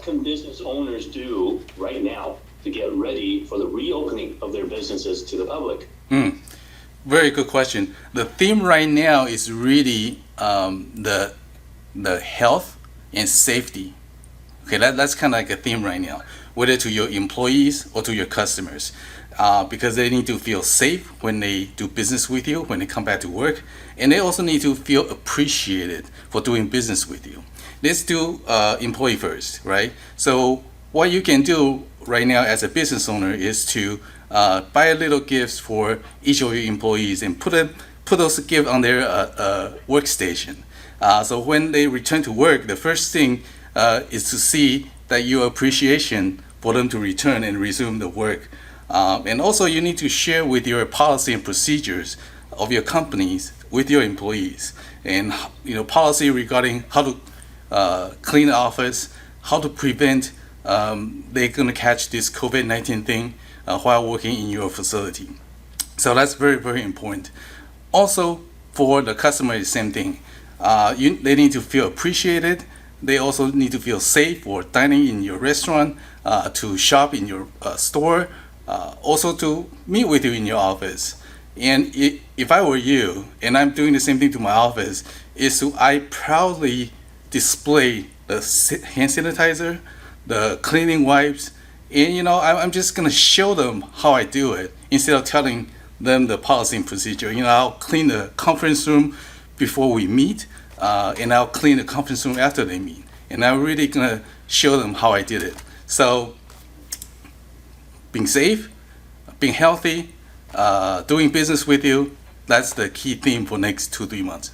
what can business owners do right now to get ready for the reopening of their businesses to the public? Very good question. The theme right now is really the health and safety. Okay, that's kind of like a theme right now, whether to your employees or to your customers, because they need to feel safe when they do business with you, when they come back to work, and they also need to feel appreciated for doing business with you. Let's do employee first, right? So what you can do right now as a business owner is to buy a little gifts for each of your employees and put those gifts on their workstation. So when they return to work, the first thing is to see that your appreciation for them to return and resume the work. And also you need to share with your policy and procedures of your companies with your employees, and policy regarding how to clean the office, how to prevent they're going to catch this COVID-19 thing while working in your facility. So that's very, very important. Also, for the customer, the same thing. They need to feel appreciated. They also need to feel safe for dining in your restaurant, to shop in your store, also to meet with you in your office. And if I were you, and I'm doing the same thing to my office, I proudly display the hand sanitizer, the cleaning wipes, and I'm just gonna show them how I do it instead of telling them the policy and procedure. I'll clean the conference room before we meet, and I'll clean the conference room after they meet, and I'm really gonna show them how I did it. So being safe, being healthy, doing business with you, that's the key theme for next 2-3 months.